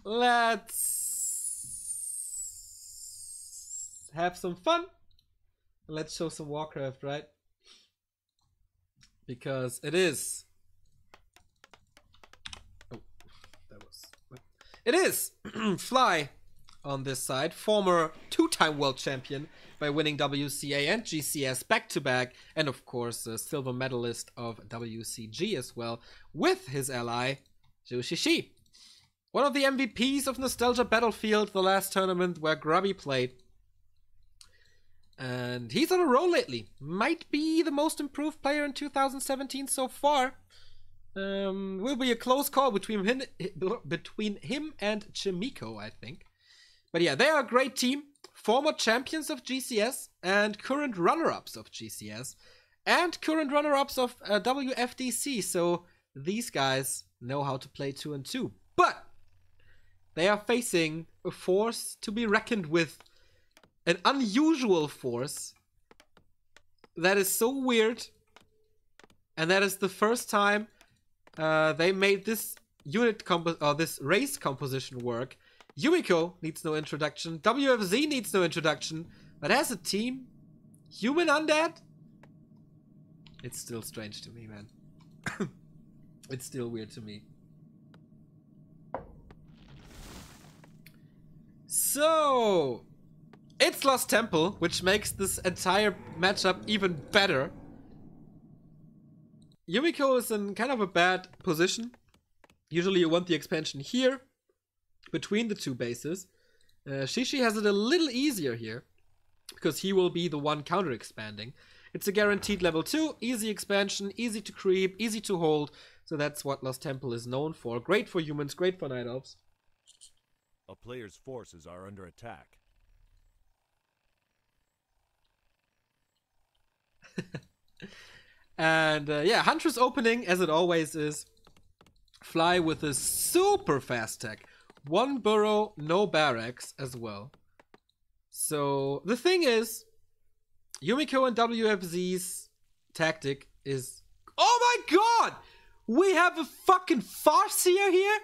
let's have some fun. Let's show some Warcraft, right? Because it is. Oh, that was. It is Fly on this side, former two-time world champion by winning WCA and GCS back-to-back, and of course a silver medalist of WCG as well, with his ally, Zhu Shishi. One of the MVPs of Nostalgia Battlefield, the last tournament where Grubby played. And he's on a roll lately. Might be the most improved player in 2017 so far. Will be a close call between him and Yumiko, I think. But yeah, they are a great team. Former champions of GCS and current runner-ups of GCS. And current runner-ups of WFDC. So these guys know how to play 2 and 2. But they are facing a force to be reckoned with. An unusual force that is so weird. And that is the first time they made this this race composition work. Yumiko needs no introduction. WFZ needs no introduction. But as a team, human undead? It's still strange to me, man. It's still weird to me. So, it's Lost Temple, which makes this entire matchup even better. Yumiko is in kind of a bad position. Usually you want the expansion here, between the two bases. Shishi has it a little easier here, because he will be the one counter-expanding. It's a guaranteed level 2, easy expansion, easy to creep, easy to hold. So that's what Lost Temple is known for. Great for humans, great for Night Elves. A player's forces are under attack. And yeah, Huntress opening, as it always is. Fly with a super fast tech. 1 burrow, no barracks as well. So the thing is, Yumiko and WFZ's tactic is... Oh my god! We have a fucking Farseer here?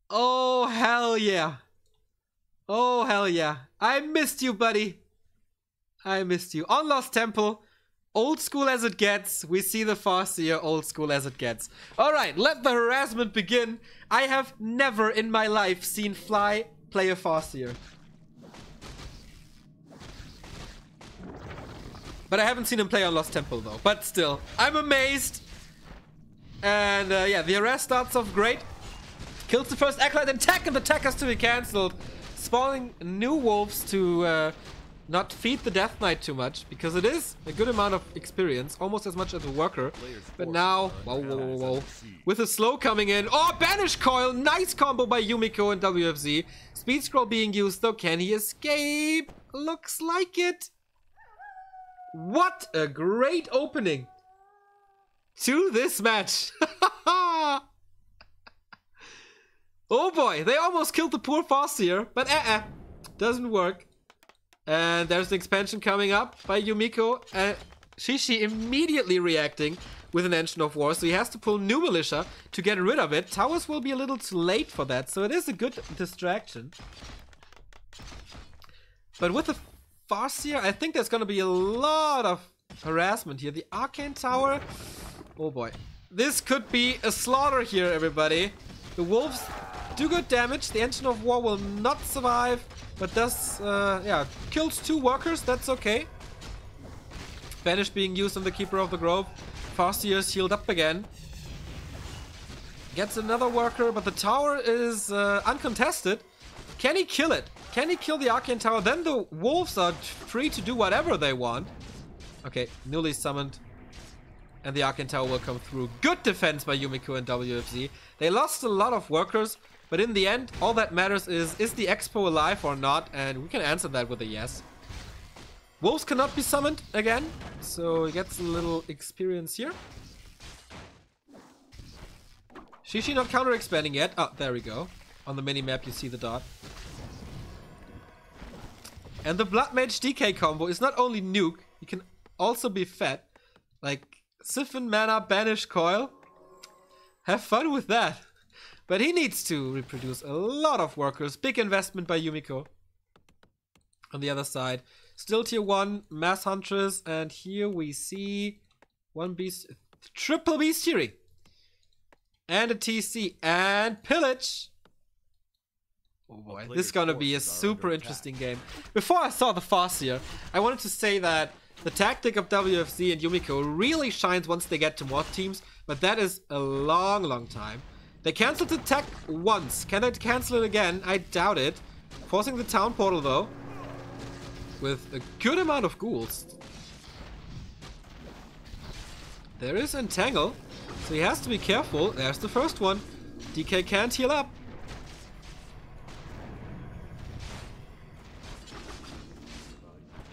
Oh hell yeah. Oh hell yeah. I missed you, buddy. I missed you. On Lost Temple, old school as it gets. We see the Farseer, old school as it gets. Alright, let the harassment begin. I have never in my life seen Fly play a Farseer. But I haven't seen him play on Lost Temple though. But still, I'm amazed. And yeah, the harass starts off great. Kills the first Acolyte and the tech has to be cancelled. Spawning new wolves to not feed the Death Knight too much, because it is a good amount of experience, almost as much as a worker. But now, whoa. With a slow coming in. Oh, Banish Coil! Nice combo by Yumiko and WFZ. Speed Scroll being used though. Can he escape? Looks like it. What a great opening to this match. Oh boy, they almost killed the poor Farseer, but doesn't work. And there's an expansion coming up by Yumiko. Shishi immediately reacting with an Engine of War, so he has to pull new Militia to get rid of it. Towers will be a little too late for that, so it is a good distraction. But with the Farseer, I think there's gonna be a lot of harassment here. The Arcane Tower, oh boy. This could be a slaughter here, everybody. The Wolves do good damage. The Engine of War will not survive, but does, yeah, kills 2 workers. That's okay. Banish being used on the Keeper of the Grove. Farseer is healed up again. Gets another worker, but the tower is uncontested. Can he kill it? Can he kill the Arcane Tower? Then the Wolves are free to do whatever they want. Okay, newly summoned. And the Arcane Tower will come through. Good defense by Yumiko and WFZ. They lost a lot of workers, but in the end, all that matters is the Expo alive or not? And we can answer that with a yes. Wolves cannot be summoned again, so he gets a little experience here. Shishi not counter-expanding yet. Oh, there we go. On the mini-map, you see the dot. And the Blood Mage DK combo is not only nuke, he can also be fed. Like, Siphon Mana, Banish Coil. Have fun with that. But he needs to reproduce a lot of workers. Big investment by Yumiko. On the other side, still tier 1, mass huntress, and here we see one beast, triple bestiary. And a TC, and pillage. Oh boy, this is gonna be a super interesting game. Before I saw the Farseer, I wanted to say that the tactic of WFZ and Yumiko really shines once they get to mod teams, but that is a long time. They cancelled the tech once. Can they cancel it again? I doubt it. Forcing the town portal though, with a good amount of ghouls. There is Entangle, so he has to be careful. There's the first one. DK can't heal up.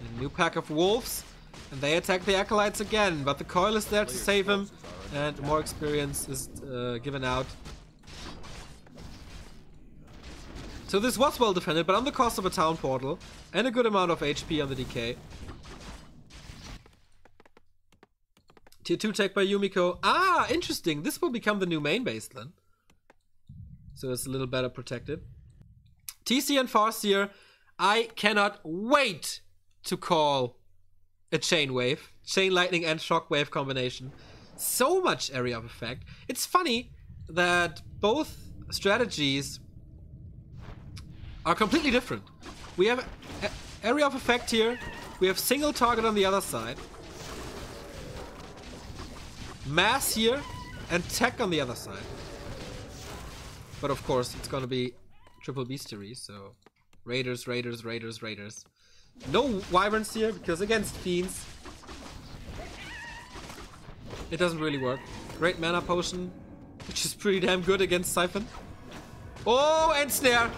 A new pack of wolves, and they attack the acolytes again, but the coil is there to save him, and more experience is given out. So this was well defended, but on the cost of a town portal and a good amount of HP on the DK. Tier 2 tech by Yumiko. Ah, interesting. This will become the new main base then. So it's a little better protected. TC and Farseer. I cannot wait to call a chain wave. Chain lightning and shock wave combination. So much area of effect. It's funny that both strategies are completely different. We have area of effect here. We have single target on the other side. Mass here and tech on the other side. But of course it's gonna be triple bestiary, so raiders. No wyverns here because against fiends it doesn't really work. Great mana potion, which is pretty damn good against Siphon. Oh, and snare.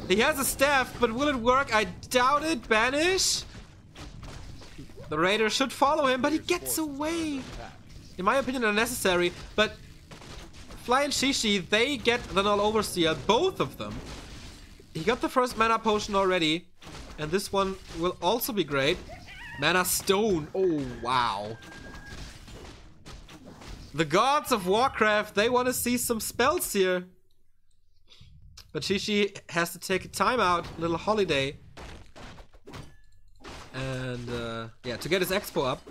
He has a staff, but will it work? I doubt it. Banish. The raider should follow him, but he gets away. In my opinion, unnecessary, but Fly and Shishi, they get the Null Overseer, both of them. He got the first mana potion already, and this one will also be great. Mana Stone, oh wow. The gods of Warcraft, they want to see some spells here. But Shishi has to take a timeout, a little holiday. And yeah, to get his expo up.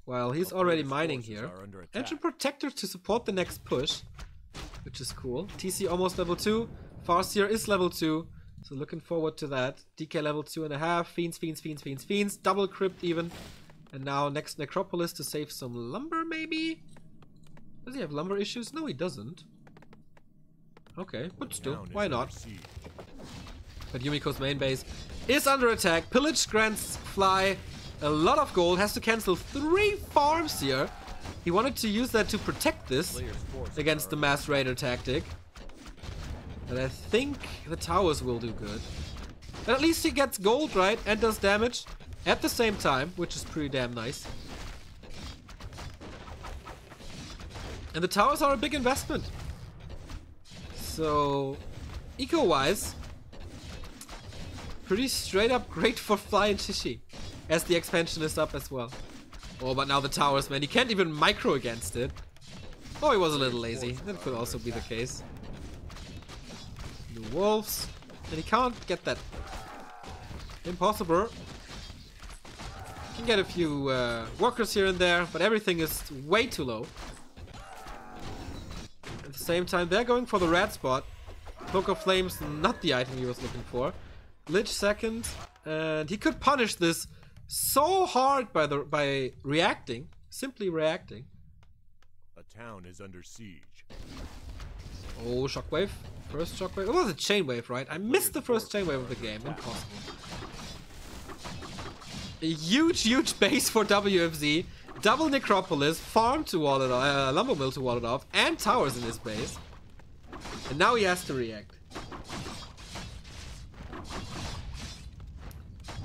While he's already mining here. Ancient Protector to support the next push, which is cool. TC almost level 2. Farseer is level 2. So looking forward to that. DK level 2.5. Fiends. Double crypt even. And now next Necropolis to save some lumber maybe? Does he have lumber issues? No, he doesn't. Okay, but still, why not? But Yumiko's main base is under attack. Pillage grants Fly a lot of gold, has to cancel 3 farms here. He wanted to use that to protect this against the mass raider tactic. But I think the towers will do good. But at least he gets gold, right? And does damage at the same time, which is pretty damn nice. And the towers are a big investment. So, eco-wise, pretty straight up great for Fly and Shishi. As the expansion is up as well. Oh, but now the towers, man. He can't even micro against it. Oh, he was a little lazy. That could also be the case. New wolves. And he can't get that. Impossible. Can get a few workers here and there, but everything is way too low. At the same time, they're going for the red spot. Cloak of Flames, not the item he was looking for. Lich second, and he could punish this so hard by reacting, simply reacting. A town is under siege. Oh, shockwave. First shockwave. It was a chain wave, right? I missed the first chain wave of the game. Impossible. A huge base for WFZ. Double Necropolis, farm to wall it off, lumber mill to wall it off, and towers in his base. And now he has to react.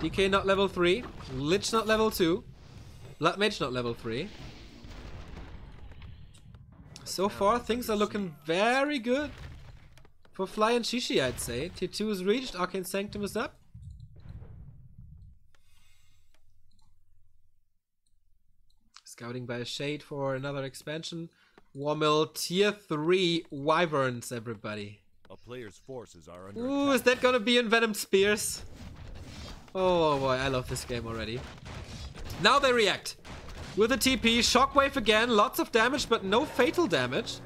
DK not level 3. Lich not level 2. Blood Mage not level 3. So far, things are looking very good for Fly and Shishi, I'd say. Tier 2 is reached. Arcane Sanctum is up. Scouting by a Shade for another expansion. Warmill Tier 3 Wyverns, everybody. player's forces are under Ooh, attack. is that gonna be envenomed spears? Oh boy, I love this game already. Now they react. With a TP, shockwave again, lots of damage, but no fatal damage.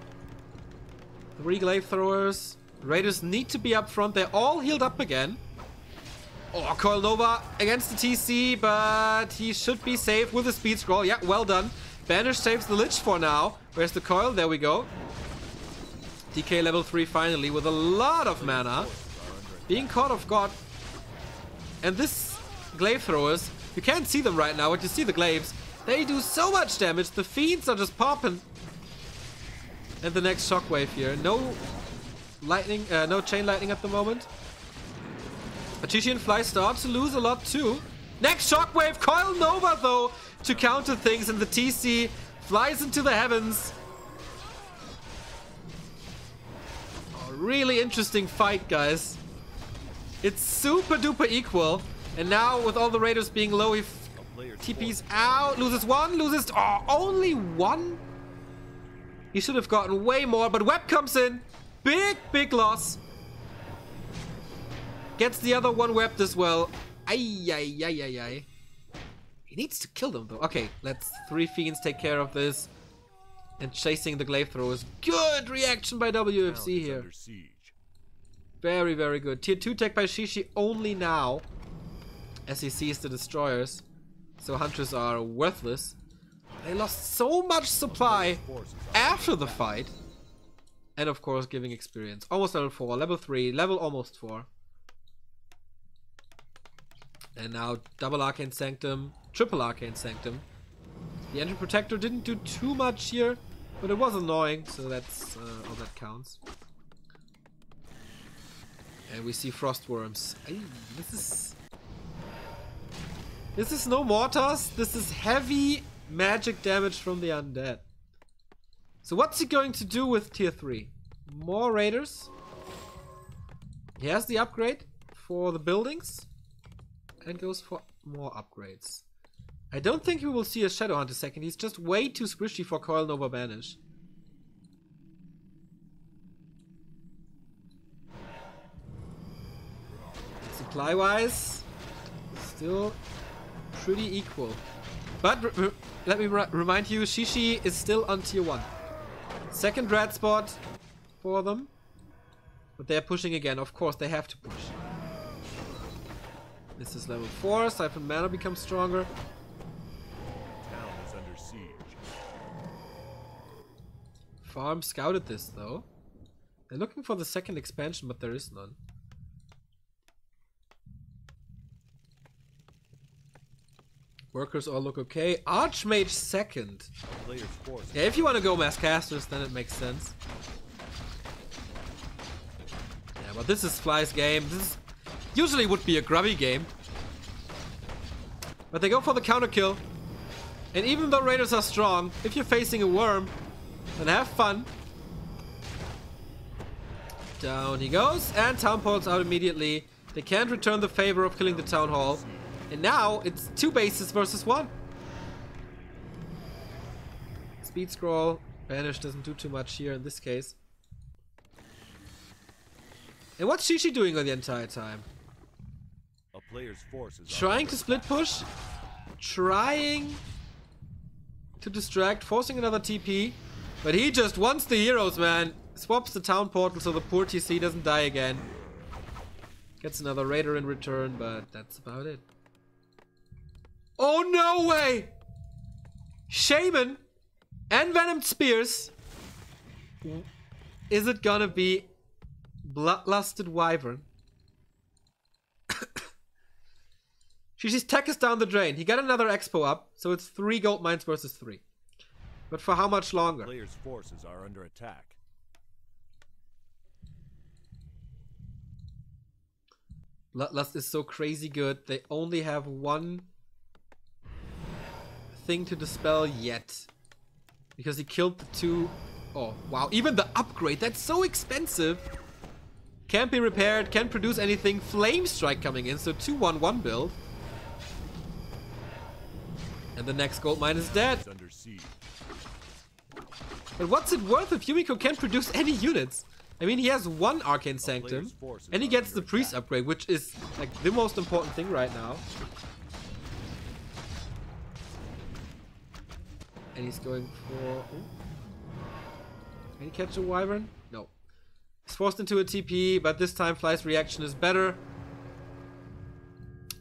3 glaive throwers. Raiders need to be up front. They're all healed up again. Oh, Coil Nova against the TC, but he should be safe with the speed scroll. Yeah, well done. Banish saves the Lich for now. Where's the coil? There we go. DK level 3 finally with a lot of mana. Being caught off guard. And this glaive throwers, you can't see them right now, but you see the glaives. They do so much damage. The fiends are just popping. And the next shockwave here. No lightning, no chain lightning at the moment. Achishi and Fly start to lose a lot too. Next shockwave, Coil Nova though, to counter things, and the TC flies into the heavens. Oh, really interesting fight, guys. It's super duper equal. And now with all the raiders being low, he TP's out, loses one, loses only one. He should have gotten way more, but Web comes in. Big loss. Gets the other one webbed as well. Ay. He needs to kill them though. Okay, let's 3 fiends take care of this. And chasing the glaive throwers. Good reaction by WFC here. Very, very good. Tier 2 tech by Shishi only now. As he sees the destroyers. So hunters are worthless. They lost so much supply after the fight. And of course giving experience. Almost level 4, level 3, level almost 4. And now double Arcane Sanctum, triple Arcane Sanctum. The Engine Protector didn't do too much here, but it was annoying, so that's all that counts. And we see Frost Worms. Ay, this is no mortars, this is heavy magic damage from the undead. So what's he going to do with tier 3? More raiders. He has the upgrade for the buildings. And goes for more upgrades. I don't think we will see a Shadow Hunter second. He's just way too squishy for Coil Nova Banish. Supply wise, still pretty equal. But let me remind you, Shishi is still on tier 1. Second red spot for them. But they're pushing again. Of course, they have to push. This is level 4. Siphon mana becomes stronger. Town is under siege. Farm scouted this though. They're looking for the second expansion, but there is none. Workers all look okay. Archmage second. Yeah, if you want to go mass casters, then it makes sense. Yeah, but this is Fly's game. This is usually would be a grubby game. But they go for the counter kill. And even though raiders are strong, if you're facing a worm, then have fun. Down he goes, and town port's out immediately. They can't return the favor of killing the town hall. And now it's 2 bases versus 1. Speed scroll. Banish doesn't do too much here in this case. And what's Shishi doing the entire time? A player's forces Trying to split push. Trying to distract. Forcing another TP. But he just wants the heroes, man. Swaps the town portal so the poor TC doesn't die again. Gets another raider in return, but that's about it. Oh, no way! Shaman and Venomed Spears. Is it gonna be Bloodlusted Wyvern? Shishi's tech is down the drain. He got another expo up, so it's 3 gold mines versus 3. But for how much longer? Player's forces are under attack. Bloodlust is so crazy good. They only have 1 thing to dispel yet. Because he killed the 2. Oh, wow. Even the upgrade. That's so expensive. Can't be repaired. Can't produce anything. Flame Strike coming in. So 2-1-1 build. And the next gold mine is dead. Under siege. But what's it worth if Yumiko can't produce any units? I mean, he has one Arcane Sanctum, and he gets the Priest upgrade, which is like the most important thing right now. And he's going for... Ooh. Can he catch a Wyvern? No. He's forced into a TP, but this time Fly's reaction is better.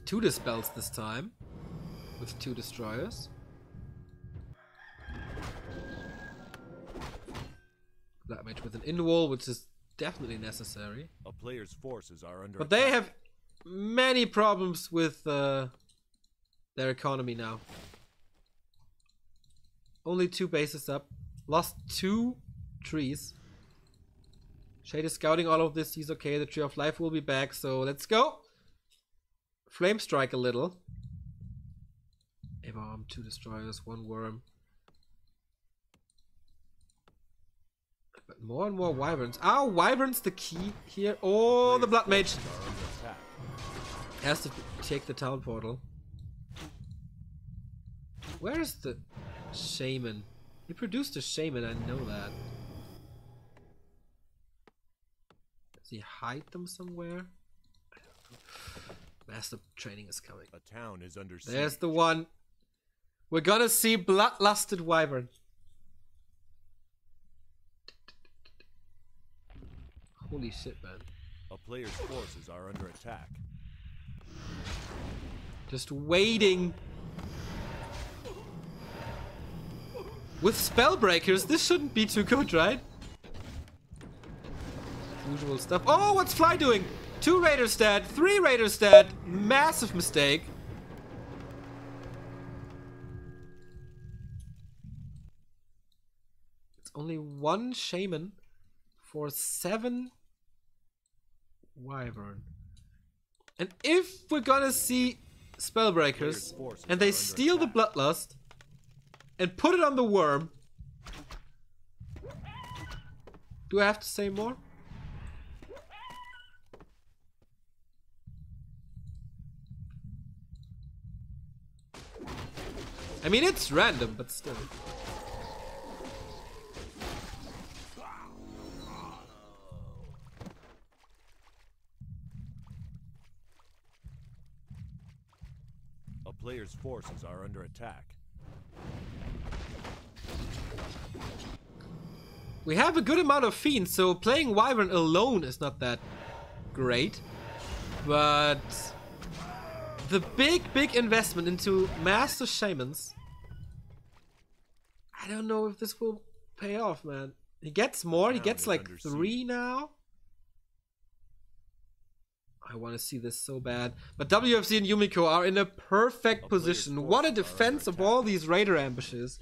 2 dispels this time, with 2 destroyers. Black Mage with an in-wall, which is definitely necessary. A player's forces are under But they have many problems with their economy now. Only 2 bases up. Lost 2 trees. Shade is scouting all of this. He's okay. The Tree of Life will be back. So let's go. Flame strike a little. A-bomb, 2 destroyers, 1 worm. But more and more wyverns. Oh, wyverns the key here. Oh, the Blood Mage has to take the town portal. Where is the shaman? He produced a shaman, I know that. Does he hide them somewhere? I don't know. Master training is coming. A town is under siege. There's the one. We're gonna see bloodlusted wyvern. Holy shit, man. A player's forces are under attack. Just waiting. With Spellbreakers, this shouldn't be too good, right? Usual stuff. Oh, what's Fly doing? 2 Raiders dead, 3 Raiders dead. Massive mistake. It's only 1 Shaman for 7 Wyvern. And if we're gonna see Spellbreakers and they steal the Bloodlust and put it on the worm, do I have to say more? I mean, it's random, but still. A player's forces are under attack. We have a good amount of fiends, so playing Wyvern alone is not that great. But the big investment into Master Shamans, I don't know if this will pay off, man. He gets more, he gets like 3 now. I want to see this so bad. But WFZ and Yumiko are in a perfect position. What a defense of all these Raider ambushes.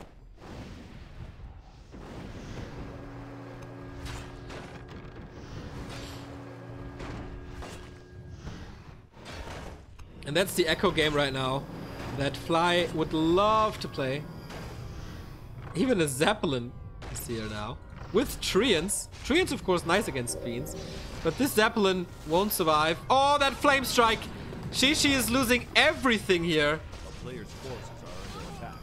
And that's the Echo game right now that Fly would love to play. Even a Zeppelin is here now. With Treants. Treants, of course, nice against Fiends. But this Zeppelin won't survive. Oh, that Flame Strike! Shishi is losing everything here. A player's forces are under attack.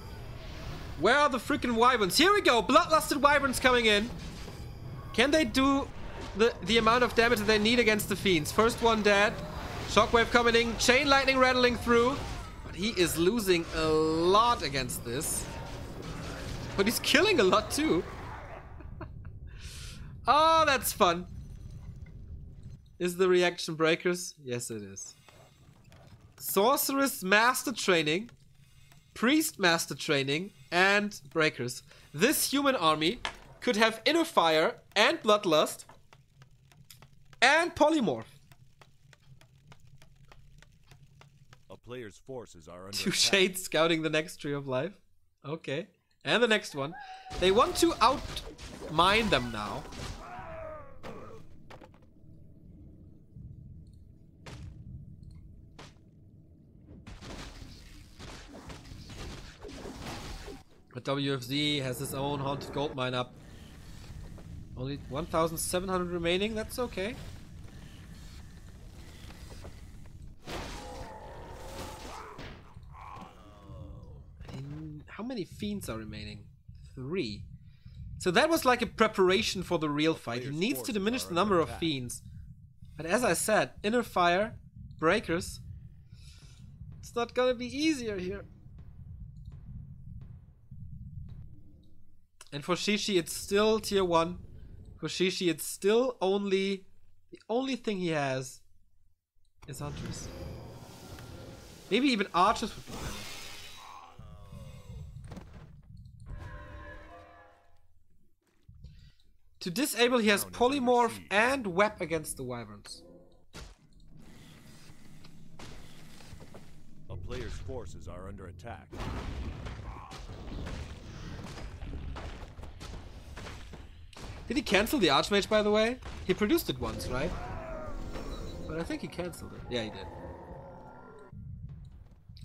Where are the freaking Wyverns? Here we go! Bloodlusted Wyverns coming in. Can they do the amount of damage that they need against the Fiends? First one dead. Shockwave coming in. Chain Lightning rattling through. But he is losing a lot against this. But he's killing a lot too. Oh, that's fun. Is the reaction breakers? Yes, it is. Sorceress Master Training, Priest Master Training, and breakers. This human army could have Inner Fire and Bloodlust and Polymorph. A player's forces are under 2 attack. Shades scouting the next Tree of Life. Okay. And the next one. They want to outmine them now. But WFZ has his own Haunted Gold Mine up. Only 1,700 remaining, that's okay. How many Fiends are remaining? 3. So that was like a preparation for the real fight. He player's needs to forces diminish are the number under of attack. fiends. But as I said, inner fire, breakers. It's not gonna be easier here. And for Shishi, it's still tier 1. For Shishi, it's still only... The only thing he has is Hunters. Maybe even Archers would be better. To disable, he has Town is under Polymorph siege. and Web against the Wyverns. A player's forces are under attack. Did he cancel the Archmage, by the way? He produced it once, right? But I think he cancelled it. Yeah, he did.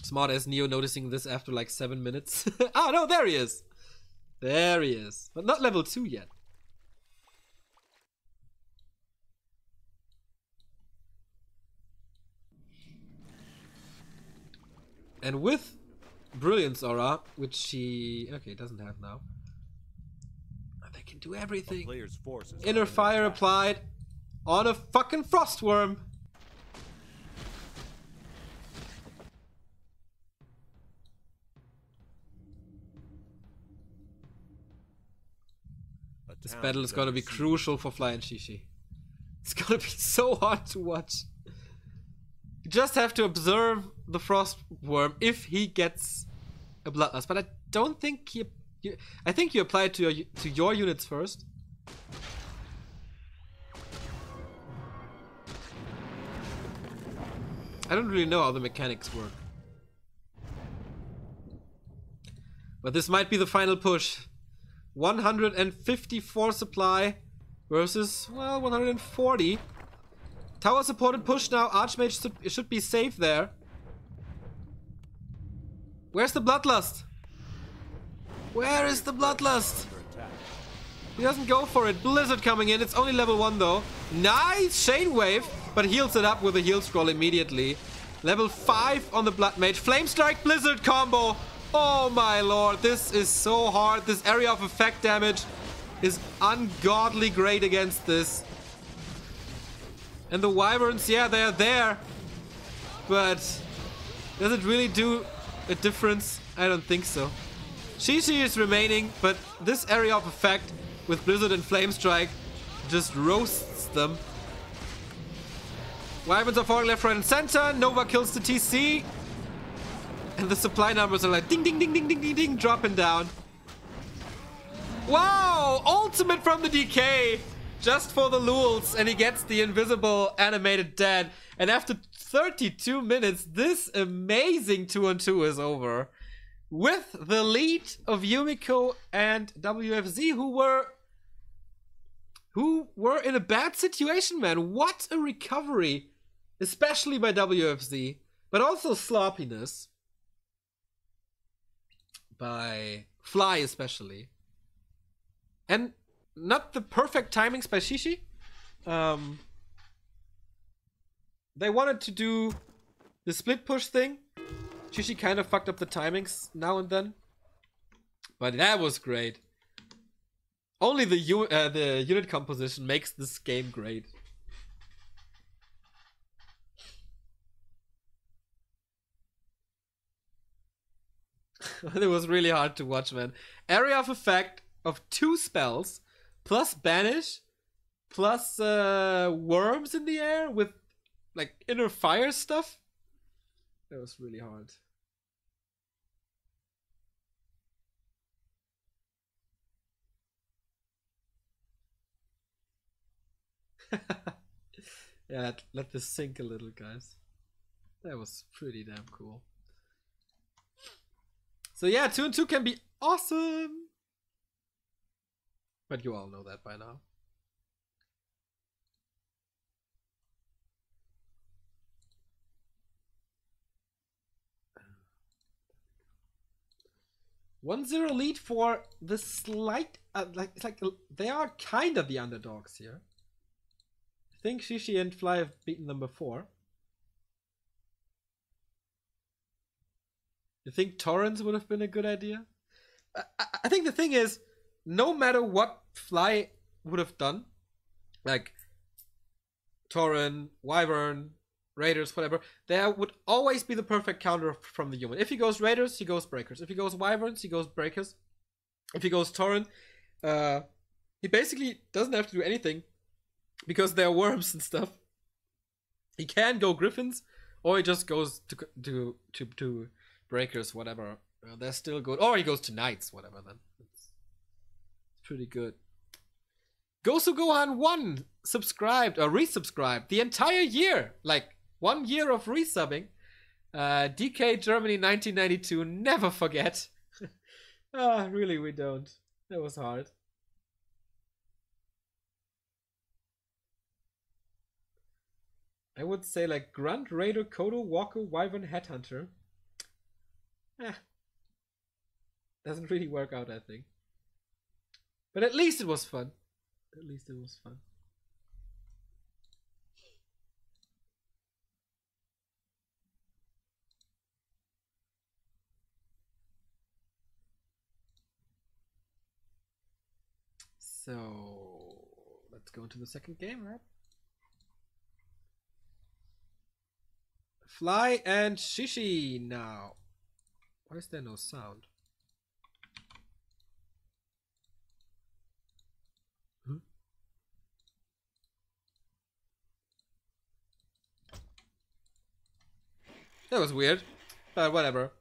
Smart as Neo noticing this after like 7 minutes. Oh, no, there he is. There he is. But not level 2 yet. And with Brilliance Aura, which he... Okay, doesn't have now. They can do A everything. player's forces are Inner under fire attack. applied on a fucking Frostworm. A This town battle is gonna under be siege. crucial for Fly and Shishi. It's gonna be so hard to watch. You just have to observe the Frostworm if he gets a Bloodlust. But I don't think I think you apply it to your units first. I don't really know how the mechanics work. But this might be the final push. 154 supply versus, well, 140. Tower supported push now. Archmage should be safe there. Where's the Bloodlust? Where is the Bloodlust? Under attack. He doesn't go for it. Blizzard coming in. It's only level 1 though. Nice Shane Wave, but heals it up with a heal scroll immediately. Level 5 on the Blood Mage. Flame Strike Blizzard combo. Oh my lord, this is so hard. This area of effect damage is ungodly great against this. And the Wyverns, yeah, they're there. But does it really do a difference? I don't think so. Shishi is remaining, but this area of effect with Blizzard and Flame Strike just roasts them. Wyverns are falling left, right, and center. Nova kills the TC. And the supply numbers are like ding, ding, ding, ding, ding, ding, ding, dropping down. Wow! Ultimate from the DK! Just for the lulz, and he gets the invisible animated dead. And after 32 minutes, this amazing 2-on-2 is over. With the lead of Yumiko and WFZ, who were in a bad situation, man. What a recovery. Especially by WFZ. But also sloppiness. By Fly especially. And not the perfect timings by Shishi. They wanted to do the split push thing. Shishi kind of fucked up the timings now and then. But that was great. Only the unit composition makes this game great. It was really hard to watch, man. Area of effect of 2 spells, plus banish, plus worms in the air with like inner fire stuff. That was really hard. Yeah, let this sink a little, guys. That was pretty damn cool. So yeah, 2-on-2 can be awesome. But you all know that by now. One 0 lead for the slight, they are kind of the underdogs here. I think Shishi and Fly have beaten them before. You think Torrens would have been a good idea? I think the thing is, no matter what Fly would have done, like Tauren, Wyvern, Raiders, whatever, there would always be the perfect counter from the human. If he goes Raiders, he goes Breakers. If he goes Wyverns, he goes Breakers. If he goes Tauren, he basically doesn't have to do anything because there are worms and stuff. He can go Griffins, or he just goes to Breakers, whatever. They're still good. Or he goes to Knights, whatever. Then it's pretty good. Gosu Gohan 1 subscribed or resubscribed the entire year, like 1 year of resubbing. DK Germany 1992, never forget. Really, we don't. That was hard. I would say like Grunt, Raider, Kodo, Walker, Wyvern, Headhunter. Doesn't really work out, I think. But at least it was fun. At least it was fun. So let's go into the second game, right? Fly and Shishi now. Why is there no sound? That was weird, but whatever.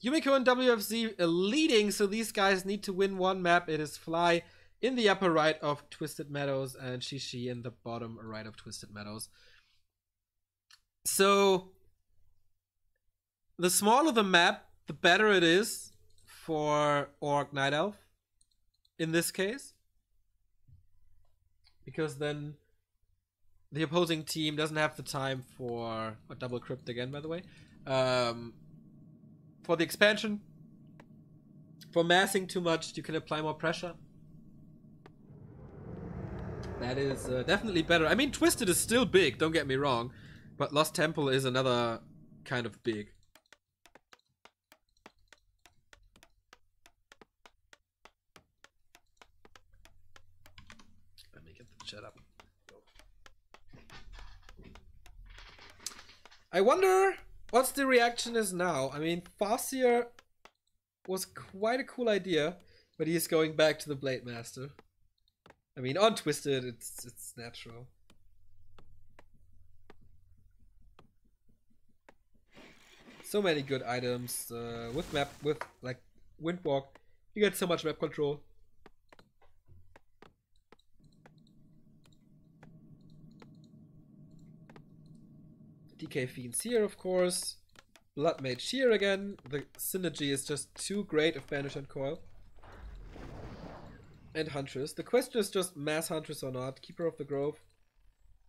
Yumiko and WFZ leading, so these guys need to win one map. It is Fly in the upper right of Twisted Meadows and Shishi in the bottom right of Twisted Meadows. So the smaller the map, the better it is for Orc Night Elf in this case, because then the opposing team doesn't have the time for a double crypt again, by the way, for the expansion, for massing too much. You can apply more pressure. That is definitely better. I mean, Twisted is still big, don't get me wrong, but Lost Temple is another kind of big. Let me get the chat up. I wonder what's the reaction is now. I mean, Farseer was quite a cool idea, but he is going back to the Blade Master. I mean, on Twisted, it's natural. So many good items with like Windwalk. You get so much map control. DK Fiends here, of course. Blood Mage here again. The synergy is just too great of Banish and Coil. And Huntress. The question is just mass Huntress or not. Keeper of the Grove.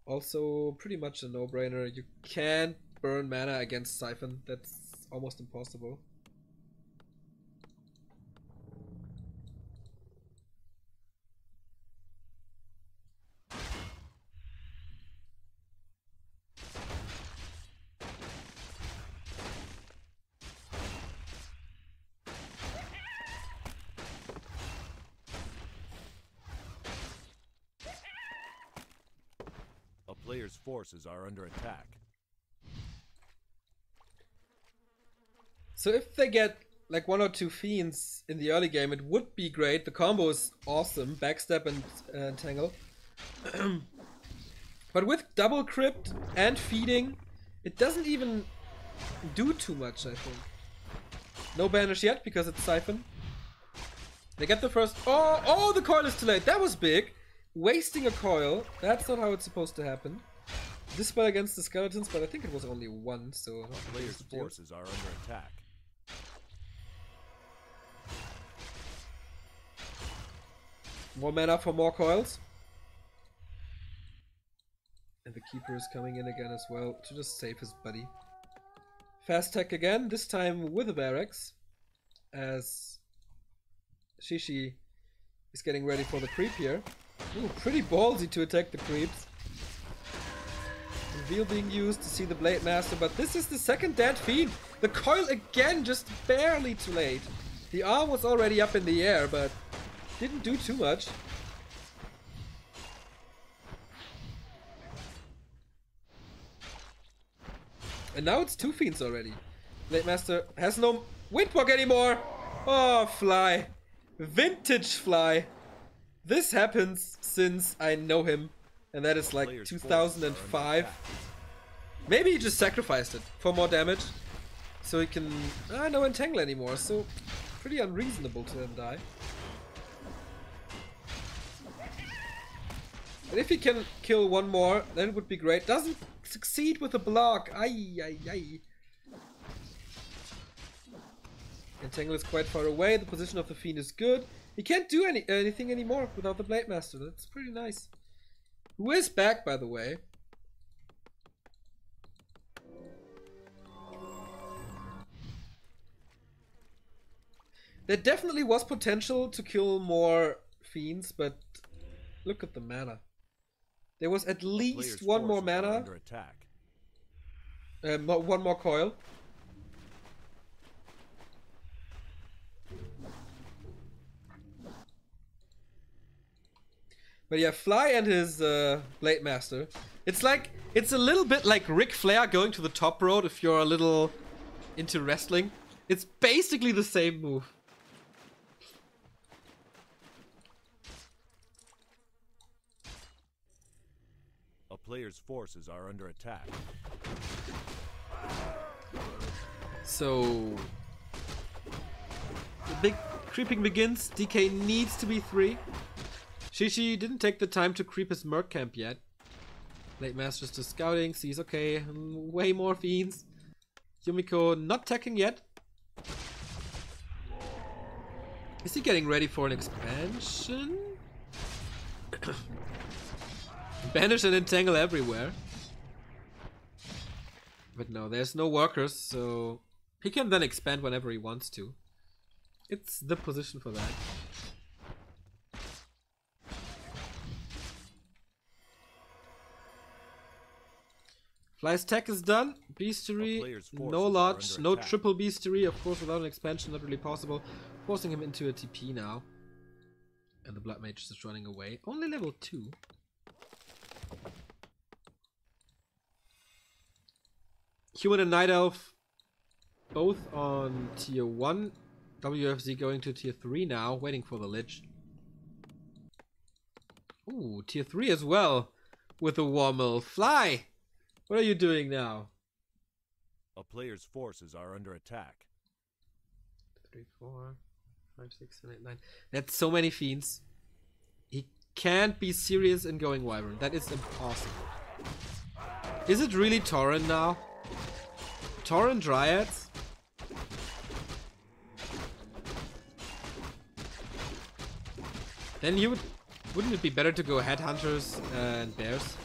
Also pretty much a no-brainer. You can't burn mana against Siphon. That's almost impossible. Players' forces are under attack. So if they get like 1 or 2 Fiends in the early game, it would be great. The combo is awesome. Backstep and Tangle. But with double crypt and feeding, it doesn't even do too much, I think. No banish yet because it's Siphon. They get the first... Oh, the coil is too late. That was big. Wasting a coil. That's not how it's supposed to happen. Dispel against the skeletons, but I think it was only 1, so... Players' forces are under attack. More mana for more coils. And the Keeper is coming in again as well to just save his buddy. Fast tech again, this time with a barracks. As Shishi is getting ready for the creep here. Ooh, pretty ballsy to attack the creeps. Reveal being used to see the Blade Master, but this is the second dead fiend. The coil again, just barely too late. The arm was already up in the air, but Didn't do too much. And now it's 2 Fiends already. Blade Master has no Windwalk anymore. Oh, Fly. Vintage Fly. This happens since I know him. And that is like 2005. Maybe he just sacrificed it for more damage. So he can... no Entangle anymore. So pretty unreasonable to him die. But if he can kill one more, then it would be great. Doesn't succeed with a block. Ay, ay, ay. Entangle is quite far away. The position of the Fiend is good. He can't do anything anymore without the Blade Master. That's pretty nice. Who is back, by the way? There definitely was potential to kill more Fiends, but look at the mana. There was at least one more mana. One more coil. But yeah, Fly and his Blade Master. It's a little bit like Ric Flair going to the top road if you're a little into wrestling. It's basically the same move. A player's forces are under attack. So the big creeping begins. DK needs to be 3. Shishi didn't take the time to creep his Merc camp yet. Blade Master's just scouting, sees okay, way more Fiends. Yumiko not attacking yet. Is he getting ready for an expansion? Banish and Entangle everywhere. But no, there's no workers, so he can then expand whenever he wants to. It's the position for that. Fly's tech is done. Beastery, no Lodge, no triple Beastery. Of course, without an expansion, not really possible. Forcing him into a TP now. And the Blood Mage is just running away. Only level 2. Human and Night Elf both on tier 1. WFZ going to tier 3 now, waiting for the Lich. Ooh, tier 3 as well with the Warmel. Fly! What are you doing now? A player's forces are under attack. 3, 4, 5, 6, 7, 8, 9. That's so many Fiends. He can't be serious in going Wyvern. That is impossible. Is it really Tauren now? Tauren Dryads? Then wouldn't it be better to go Headhunters and Bears?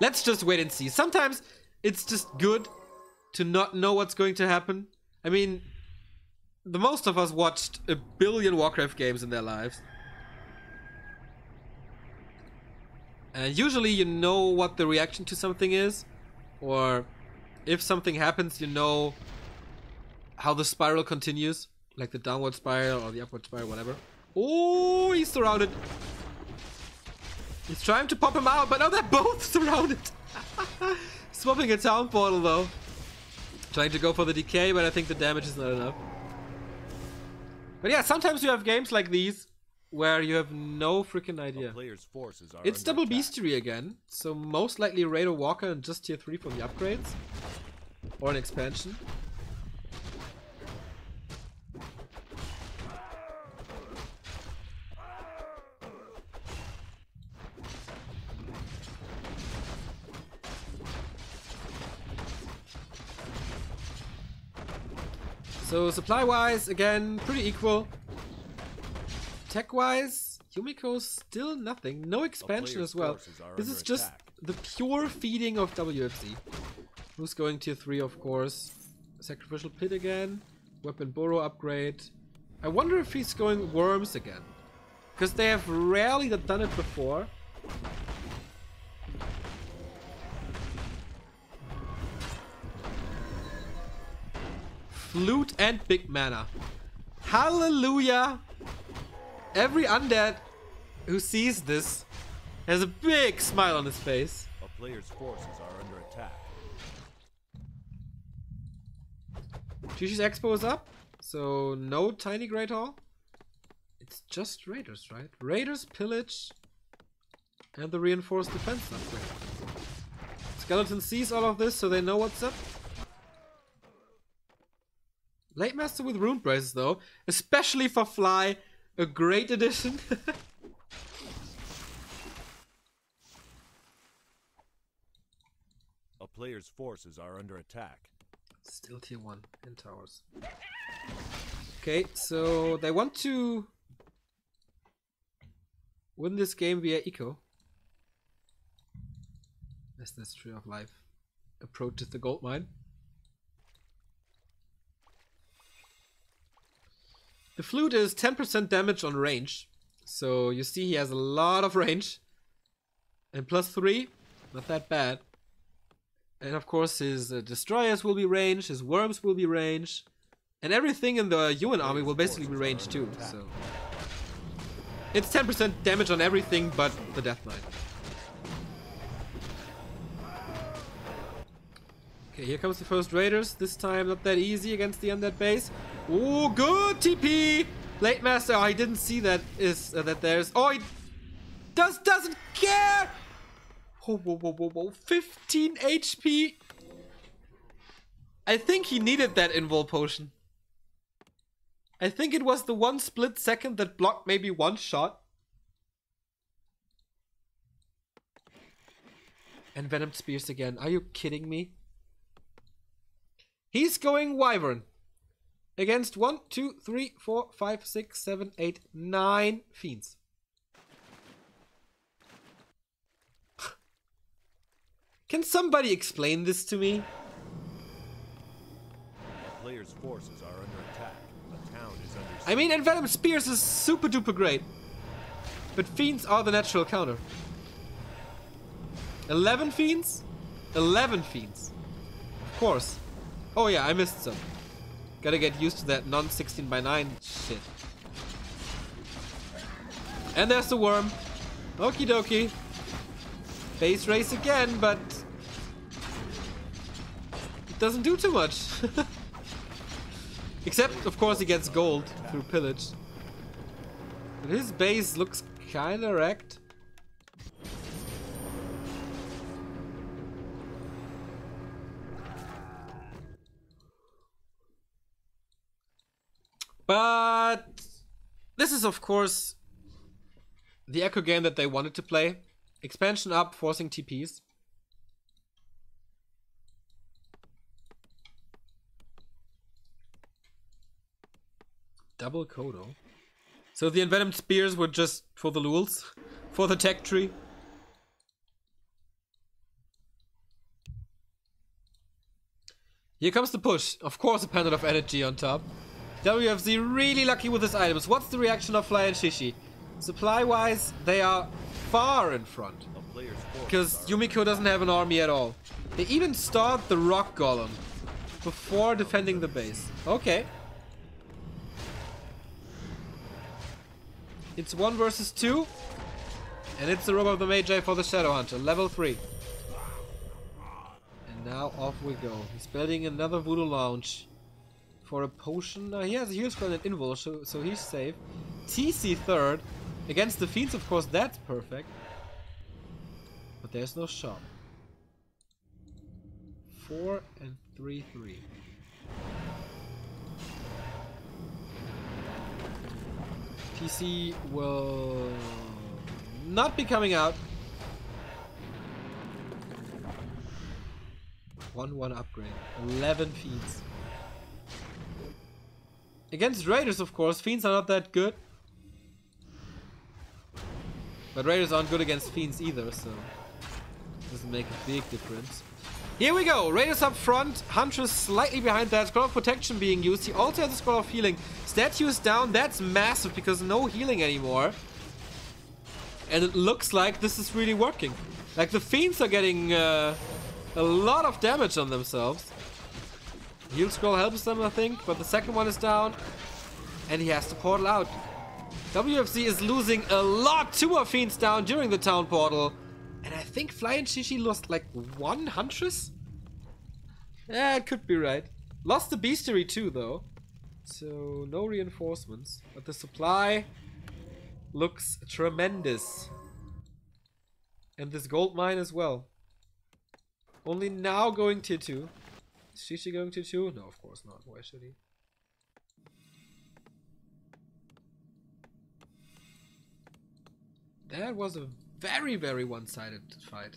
Let's just wait and see. Sometimes it's just good to not know what's going to happen. I mean, the most of us watched 1 billion Warcraft games in their lives. And usually you know what the reaction to something is. Or if something happens, you know how the spiral continues. Like the downward spiral or the upward spiral, whatever. Oh, he's surrounded. He's trying to pop him out, but now they're both surrounded. Swapping a town portal though. Trying to go for the decay, but I think the damage is not enough. But yeah, sometimes you have games like these where you have no freaking idea. It's double Beastery again, so most likely Raider Walker and just tier 3 for the upgrades. Or an expansion. So supply-wise, again, pretty equal. Tech-wise, Yumiko's still nothing. No expansion as well. This is just the pure feeding of WFZ. Who's going tier 3, of course. Sacrificial Pit again. Weapon Burrow upgrade. I wonder if he's going Worms again. Because they have rarely done it before. Flute and big mana. Hallelujah! Every undead who sees this has a big smile on his face. A player's forces are under attack. Chishi's Expo is up, so no Tiny Great Hall. It's just Raiders, right? Raiders, Pillage, and the Reinforced Defense upgrade. Skeleton sees all of this, so they know what's up. Late Master with Rune Braces, though, especially for Fly, a great addition. A player's forces are under attack. Still tier 1 in towers. Okay, so they want to win this game via eco. As this Tree of Life approaches the gold mine. The flute is 10% damage on range. So you see he has a lot of range. And +3, not that bad. And of course his destroyers will be range, his worms will be range. And everything in the Yuan army will basically be range too. So it's 10% damage on everything but the Death Knight. Okay, here comes the first Raiders. This time not that easy against the undead base. Oh, good TP! Late Master, oh, I didn't see that that there's... Oh, he doesn't care! Whoa, whoa, whoa, whoa, whoa. 15 HP! I think he needed that invul potion. I think it was the one split second that blocked maybe one shot. And Venom Spears again. Are you kidding me? He's going Wyvern. Against 1, 2, 3, 4, 5, 6, 7, 8, 9 Fiends. Can somebody explain this to me? A player's forces are under attack. A town is under siege. I mean, and Venom Spears is super duper great. But Fiends are the natural counter. 11 Fiends? 11 Fiends. Of course. Oh yeah, I missed some. Gotta get used to that non-16x9 shit. And there's the worm. Okie dokie. Base race again, but it doesn't do too much. Except, of course, he gets gold through pillage. But his base looks kinda wrecked. But this is, of course, the Echo game that they wanted to play. Expansion up, forcing TPs. Double Kodo. So the Envenomed Spears were just for the lulz, for the tech tree. Here comes the push. Of course, a Pendant of Energy on top. WFZ really lucky with his items. What's the reaction of Fly and Shishi? Supply-wise, they are far in front. Because Yumiko doesn't have an army at all. They even start the Rock Golem before defending the base. Okay. It's 1 versus 2. And it's the Robe of the Magi for the Shadow Hunter, level 3. And now off we go. He's building another Voodoo Lounge. For a potion. He has a Heal Spell and Invul, so he's safe. TC third. Against the Fiends, of course, that's perfect. But there's no shop. 4 and 3, 3. TC will not be coming out. 1-1 upgrade. 11 Fiends. Against Raiders, of course, Fiends are not that good. But Raiders aren't good against Fiends either, so it doesn't make a big difference. Here we go! Raiders up front, Huntress slightly behind that, Scroll of Protection being used. He also has a Scroll of Healing. Statue is down, that's massive because no healing anymore. And it looks like this is really working. Like the Fiends are getting a lot of damage on themselves. Heal scroll helps them, I think, but the second one is down. And he has to portal out. WFZ is losing a lot. 2 more Fiends down during the town portal. And I think Fly and Shishi lost like 1 Huntress? Yeah, it could be right. Lost the Bestiary too, though. So, no reinforcements. But the supply looks tremendous. And this gold mine as well. Only now going tier 2. Is Shishi going tier 2? No, of course not. Why should he? That was a very, very one-sided fight.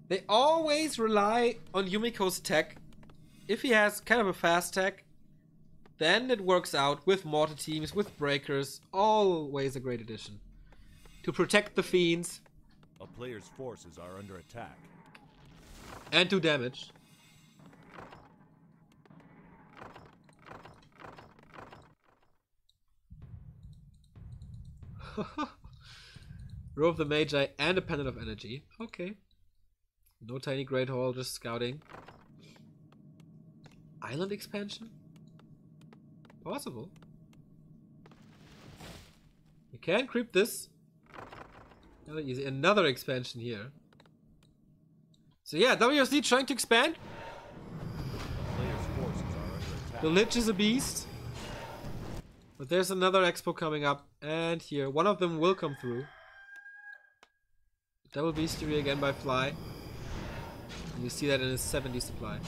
They always rely on Yumiko's tech. If he has kind of a fast tech, then it works out with mortar teams, with breakers. Always a great addition. To protect the Fiends. A player's forces are under attack. And do damage. Row of the Magi and a Pendant of Energy. Okay. No Tiny Great Hall, just scouting. Island expansion? Possible. You can creep this. Another easy. Another expansion here. So yeah, WFD trying to expand. Player's forces are under attack. The Lich is a beast. But there's another expo coming up. And here, one of them will come through. Double Bestiary again by Fly. And you see that in his 70 supply.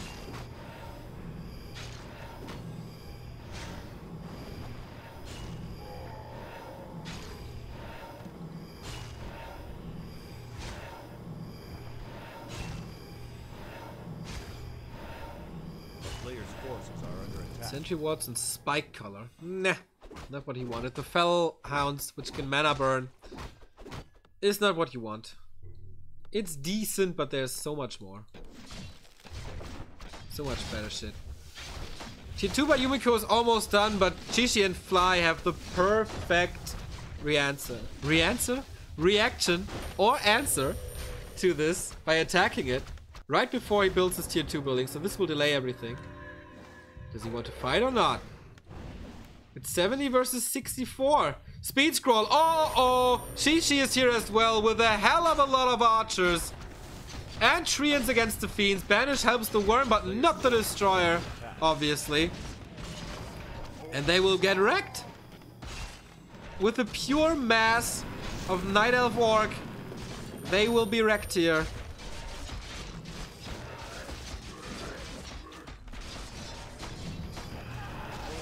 A player's forces are under attack. Sentry Wards and Spike Color. Nah, not what he wanted. The Fell Hounds, which can mana burn, is not what you want. It's decent, but there's so much more. So much better shit. Tier 2 by Yumiko is almost done, but Shishi and Fly have the perfect reaction or answer to this by attacking it right before he builds his tier 2 building, so this will delay everything. Does he want to fight or not? It's 70 versus 64. Speed scroll. Oh, Shishi is here as well with a hell of a lot of archers. And Treants against the Fiends. Banish helps the worm, but not the destroyer, obviously. And they will get wrecked. With a pure mass of Night Elf Orc, they will be wrecked here.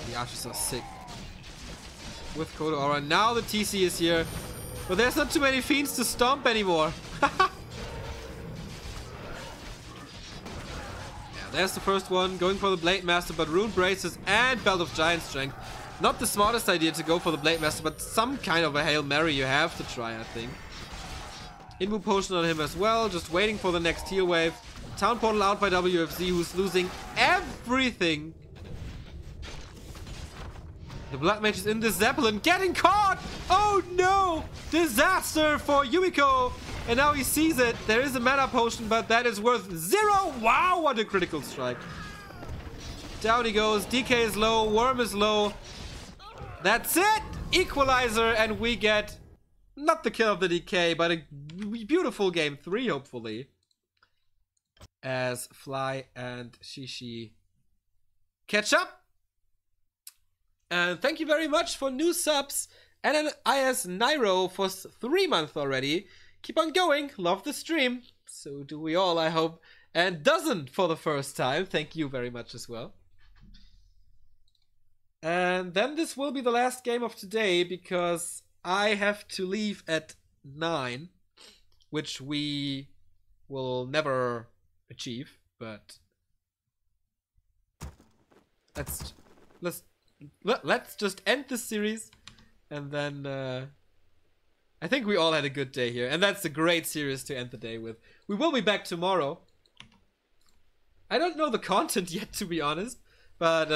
The archers are sick. With Kodo Aura. Now the TC is here. But there's not too many Fiends to stomp anymore. Yeah, there's the first one. Going for the Blade Master, but Rune Braces and Belt of Giant Strength. Not the smartest idea to go for the Blade Master, but some kind of a Hail Mary you have to try, I think. Invu Potion on him as well. Just waiting for the next heal wave. Town Portal out by WFZ, who's losing everything. The Blood Mage is in the Zeppelin, getting caught! Oh no! Disaster for Yumiko! And now he sees it. There is a mana potion, but that is worth 0! Wow, what a critical strike. Down he goes. DK is low, Worm is low. That's it! Equalizer, and we get not the kill of the DK, but a beautiful game 3, hopefully. As Fly and Shishi catch up. And thank you very much for new subs. And an IS Nairo for 3 months already. Keep on going. Love the stream. So do we all, I hope. And Dozen for the first time. Thank you very much as well. And then this will be the last game of today, because I have to leave at 9. Which we will never achieve. But let's just end this series, and then I think we all had a good day here, and that's a great series to end the day with. We will be back tomorrow. I don't know the content yet, to be honest, but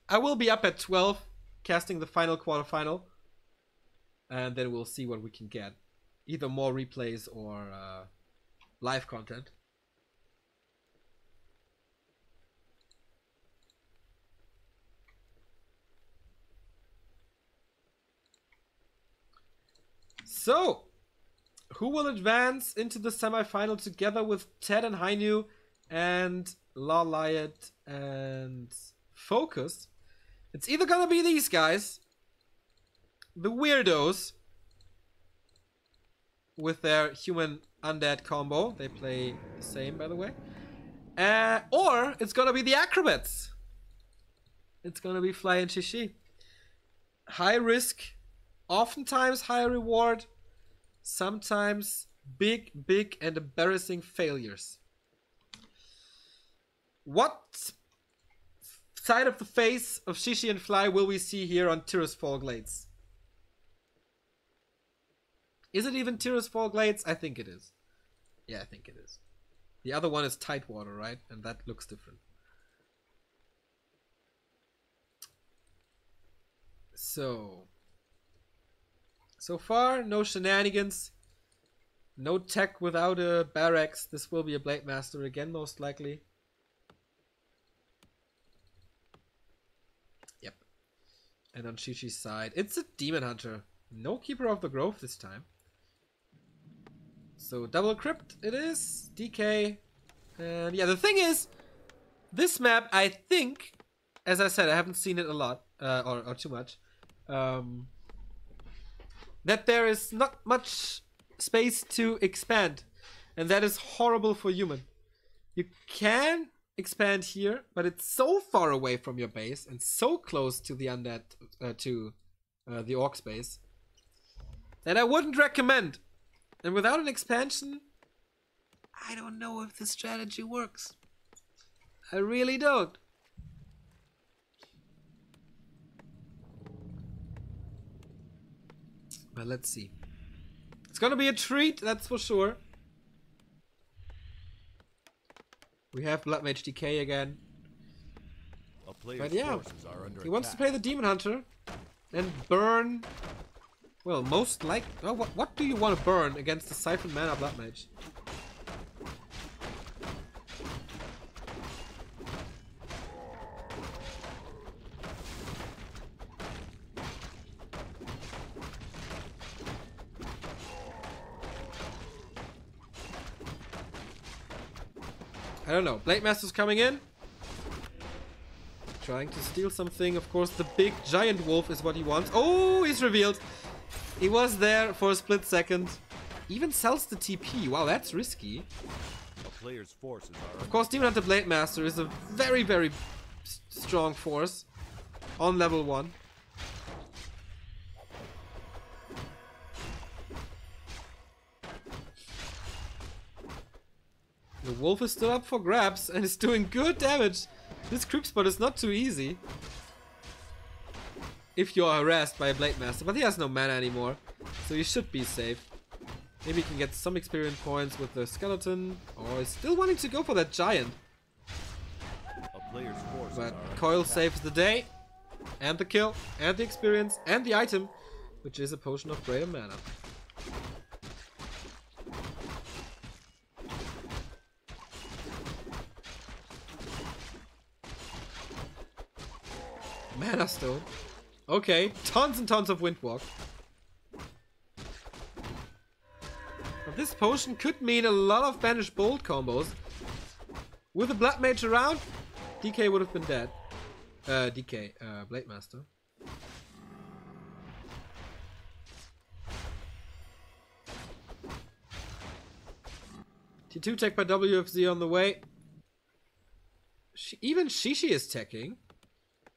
I will be up at 12 casting the final quarterfinal, and then we'll see what we can get. Either more replays or live content. So, who will advance into the semifinal together with Ted and Hainu and La Lyot and Focus? It's either gonna be these guys, the weirdos, with their human undead combo. They play the same, by the way. Or it's gonna be the acrobats. It's gonna be Fly and Shishi. High risk, oftentimes high reward, sometimes big and embarrassing failures. What side of the face of Shishi and Fly will we see here on Tirisfal Glades? Is it even Tirisfal Glades? I think it is. Yeah, I think it is. The other one is Tidewater, right? And that looks different. So far, no shenanigans. No tech without a barracks. This will be a Blade Master again, most likely. Yep. And on Shishi's side, it's a Demon Hunter. No Keeper of the Grove this time. So double crypt it is. DK. And yeah, the thing is, this map, I think, as I said, I haven't seen it a lot, or too much, that there is not much space to expand, and that is horrible for human. You can expand here, but it's so far away from your base and so close to the undead, the orc space, that I wouldn't recommend. And without an expansion, I don't know if this strategy works. I really don't. But let's see. It's gonna be a treat, that's for sure. We have Blood Mage DK again. But yeah, he wants to play the Demon Hunter and burn. Well, most like. Oh, what do you want to burn against the Siphon Mana Blood Mage? I don't know. Blade Master's coming in. Trying to steal something. Of course, the big giant wolf is what he wants. Oh, he's revealed. He was there for a split second. Even sells the TP. Wow, that's risky. A player's forces are of course, Demon Hunter Blade Master is a very, very strong force on level 1. The wolf is still up for grabs and is doing good damage. This creep spot is not too easy if you're harassed by a Blade Master, but he has no mana anymore, so he should be safe. Maybe he can get some experience points with the skeleton, or he's still wanting to go for that giant. But Coil saves the day, and the kill, and the experience, and the item, which is a potion of greater mana. Mana Stone. Okay, tons and tons of Windwalk. But this potion could mean a lot of Banished Bolt combos. With a Blood Mage around, DK would have been dead. Blade Master. T2 tech by WFZ on the way. Even Shishi is teching.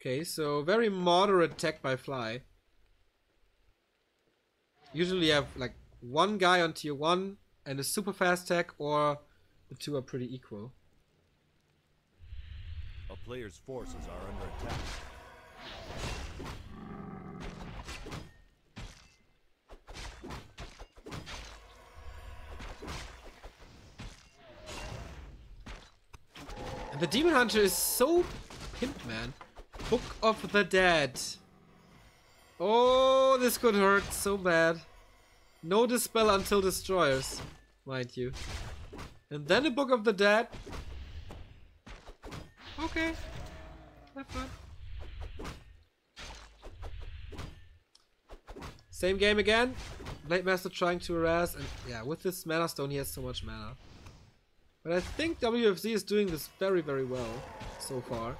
Okay, so very moderate tech by Fly. Usually you have like one guy on tier 1 and a super fast tech, or the two are pretty equal. A player's forces are under attack. And the Demon Hunter is so pimp, man. Book of the Dead. Oh, this could hurt so bad. No Dispel until Destroyers, mind you. And then a Book of the Dead. Okay. Have fun. Same game again. Blade Master trying to harass, and yeah, with this mana stone he has so much mana. But I think WFZ is doing this very, very well so far.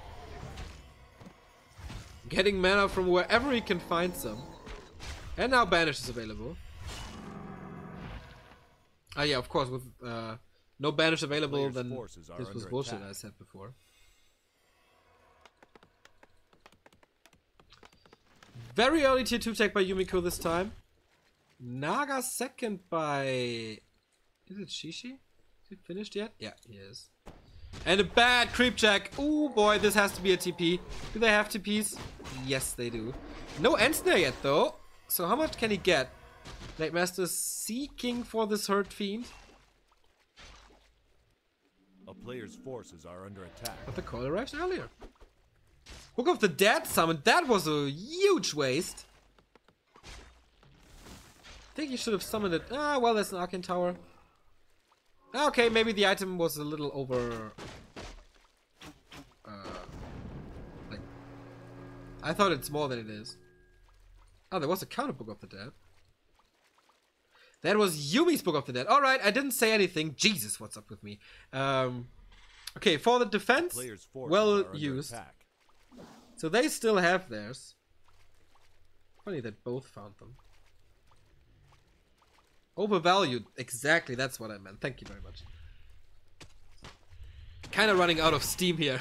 Getting mana from wherever he can find some. And now Banish is available. Ah yeah, of course, with no Banish available, then this was bullshit I said before. Very early tier 2 tech by Yumiko this time. Naga second by... Is it Shishi? Is it finished yet? Yeah, he is. And a bad creep check. Oh boy, this has to be a TP. Do they have TPs? Yes, they do. No end snare yet though. So how much can he get? Blade Master seeking for this Hurt Fiend. A player's forces are under attack. But the call arrives earlier. Book of the Dead summon. That was a huge waste. I think you should have summoned it. Ah, well, there's an Arcane Tower. Okay, maybe the item was a little over... like... I thought it's more than it is. Oh, there was a counter Book of the Dead. That was Yumi's Book of the Dead. Alright, I didn't say anything. Jesus, what's up with me? Okay, for the defense, well used. So they still have theirs. Funny that both found them. Overvalued. Exactly, that's what I meant. Thank you very much. Kind of running out of steam here.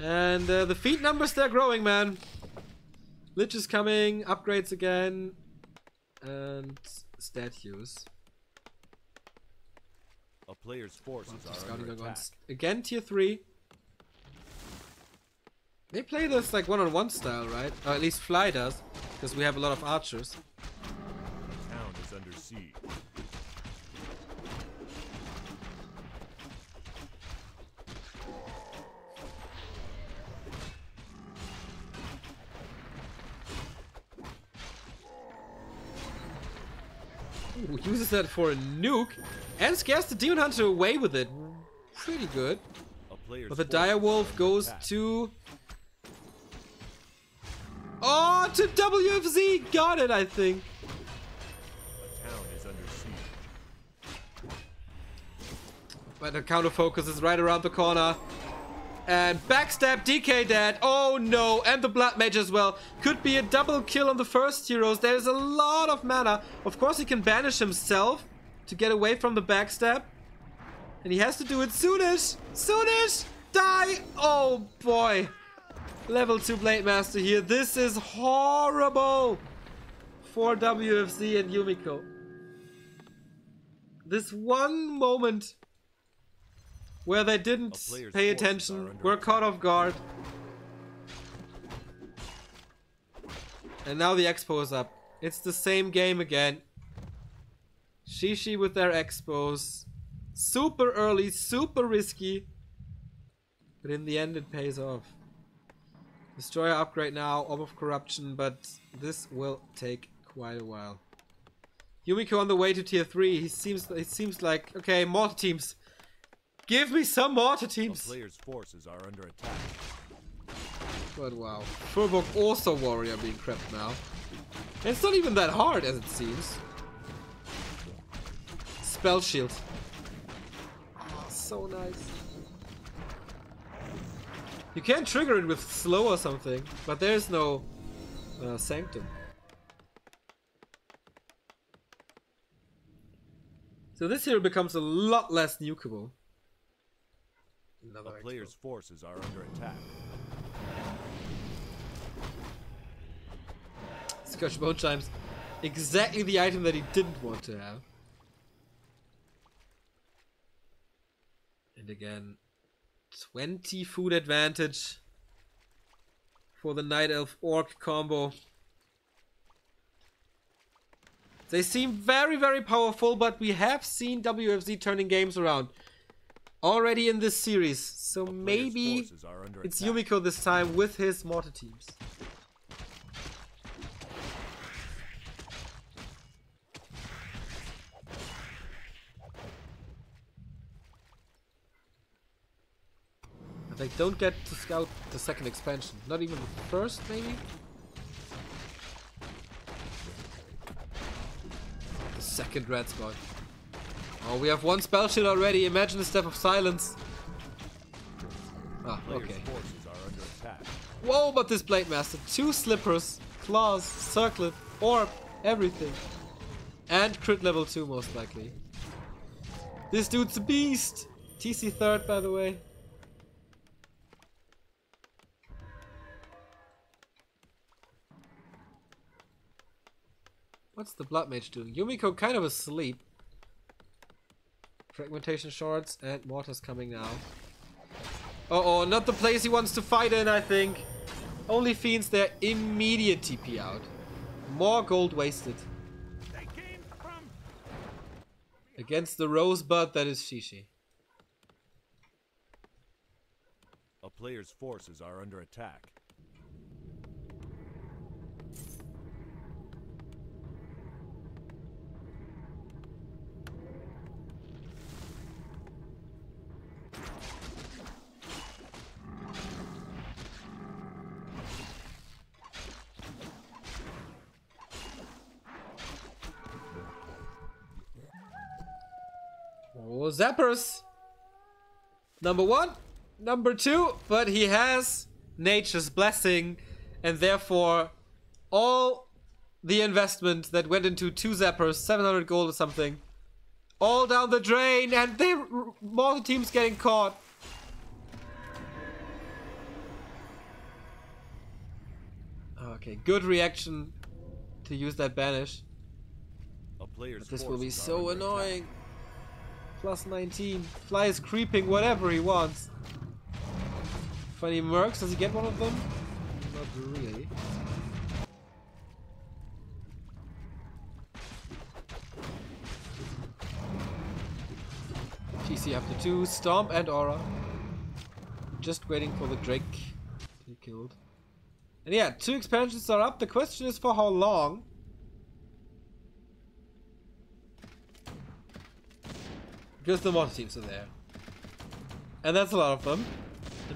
And the feed numbers, they're growing, man. Lich is coming, upgrades again, and stat use. A player's forces are under attack. Again, tier 3. They play this like one-on-one style, right? Or at least Fly does, because we have a lot of archers. The town is under siege. Ooh, uses that for a nuke and scares the Demon Hunter away with it. Pretty good. But the Direwolf goes to... Oh, to WFZ! Got it, I think. The town is under siege. But the counter focus is right around the corner. And backstab DK dead. Oh no, and the Blood Mage as well. Could be a double kill on the first heroes. There's a lot of mana. Of course he can banish himself to get away from the backstab. And he has to do it soonish. Soonish! Die! Oh boy. Level 2 Blade Master here. This is horrible for WFZ and Yumiko. This one moment where they didn't pay attention, were caught off guard. And now the Expo is up. It's the same game again. Shishi with their Expos. Super early, super risky. But in the end it pays off. Destroyer upgrade now, Orb of Corruption, but this will take quite a while. Yumiko on the way to tier 3. It seems like, okay, mortar teams. Give me some mortar teams. The player's forces are under attack. But wow. Furbolg also warrior being crept now. And it's not even that hard as it seems. Spell shield. Oh, so nice. You can trigger it with slow or something, but there's no sanctum. So this hero becomes a lot less nukeable. The player's forces are under attack. Scotch Bone Chimes. Exactly the item that he didn't want to have. And again, 20 food advantage for the Night Elf Orc combo. They seem very, very powerful, but we have seen WFZ turning games around already in this series, so maybe it's Yumiko this time with his mortar teams. They don't get to scout the second expansion. Not even the first, maybe? The second red spot. Oh, we have one spell shield already. Imagine the Step of Silence. Ah, okay. Whoa, but this Blade Master. 2 slippers, claws, circlet, orb, everything. And crit level 2 most likely. This dude's a beast! TC third, by the way. What's the Blood Mage doing? Yumiko kind of asleep. Fragmentation shards and mortars coming now. Uh-oh, not the place he wants to fight in, I think. Only Fiends, they're immediate TP out. More gold wasted. Against the Rosebud that is Shishi. A player's forces are under attack. Oh, Zappers! Number 1, number 2, but he has Nature's Blessing, and therefore all the investment that went into 2 Zappers, 700 gold or something, all down the drain, and more teams getting caught. Okay, good reaction to use that banish. But this will be so annoying. Plus 19. Fly is creeping whatever he wants. Funny mercs, does he get one of them? Not really. TC after 2, Stomp and Aura. Just waiting for the Drake to be killed. And yeah, 2 expansions are up. The question is for how long? Because the mod teams are there. And that's a lot of them.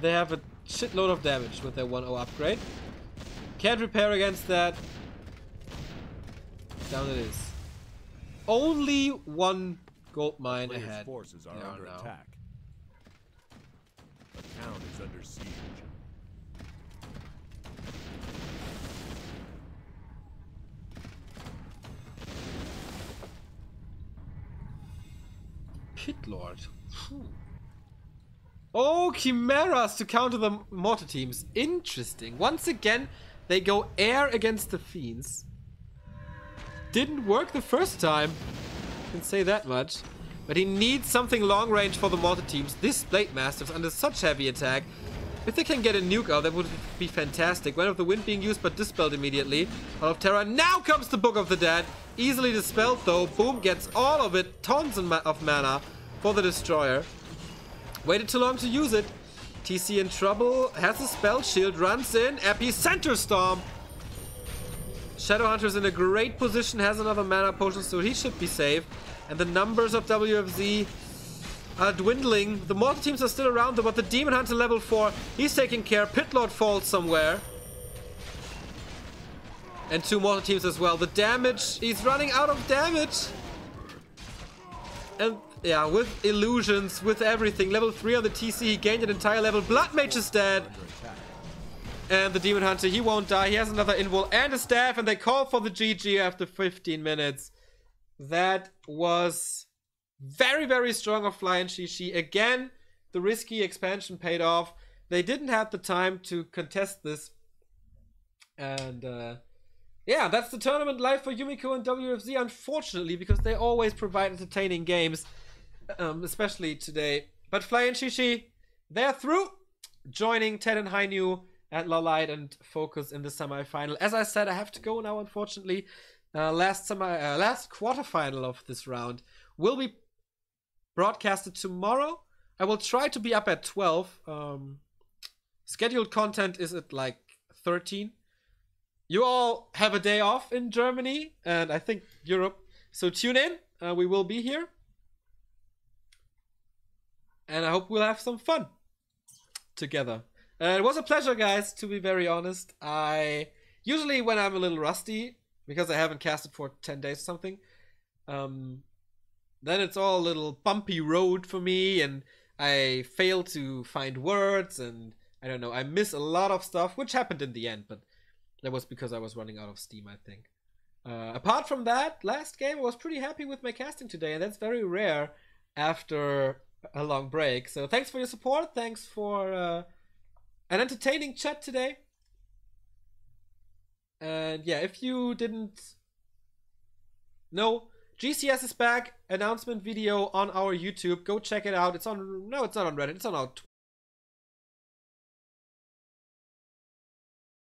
They have a shitload of damage with their 1-0 upgrade. Can't repair against that. Down it is. Only 1 gold mine ahead. Forces are under attack. The town is under siege. Pit Lord. Oh, Chimeras to counter the mortar teams. Interesting. Once again, they go air against the Fiends. Didn't work the first time. I can say that much. But he needs something long range for the mortar teams. This Blade Master's under such heavy attack. If they can get a nuke out, that would be fantastic. One of the wind being used but dispelled immediately. Out of Terra. Now comes the Book of the Dead. Easily dispelled though. Boom gets all of it. Tons of mana for the Destroyer. Waited too long to use it. TC in trouble. Has a spell shield. Runs in. Epicenter Storm. Shadowhunter's in a great position. Has another mana potion, so he should be safe. And the numbers of WFZ are dwindling. The mortar teams are still around though, but the Demon Hunter level 4, he's taking care. Pit Lord falls somewhere. And 2 mortar teams as well. The damage, he's running out of damage. And yeah, with illusions, with everything. Level 3 on the TC, he gained an entire level. Blood Mage is dead. And the Demon Hunter, he won't die. He has another invul and a staff, and they call for the GG after 15 minutes. That was very, very strong of Fly and Shishi. Again, the risky expansion paid off. They didn't have the time to contest this. And yeah, that's the tournament live for Yumiko and WFZ, unfortunately, because they always provide entertaining games, especially today. But Fly and Shishi, they're through, joining Ted and Hainu and Lalite and Focus in the semi-final. As I said, I have to go now, unfortunately. Last quarterfinal of this round will be broadcasted tomorrow. I will try to be up at 12. Scheduled content is at like 13. You all have a day off in Germany and I think Europe, so tune in. We will be here and I hope we'll have some fun. together. It was a pleasure, guys, to be very honest. I usually, when I'm a little rusty, because I haven't casted for 10 days or something, then it's all a little bumpy road for me, and I fail to find words, and I don't know, I miss a lot of stuff, which happened in the end, but that was because I was running out of steam, I think. Apart from that, last game I was pretty happy with my casting today, and that's very rare after a long break. So thanks for your support, thanks for an entertaining chat today. And yeah, if you didn't know, GCS is back, announcement video on our YouTube. Go check it out. It's on, no, it's not on Reddit, it's on our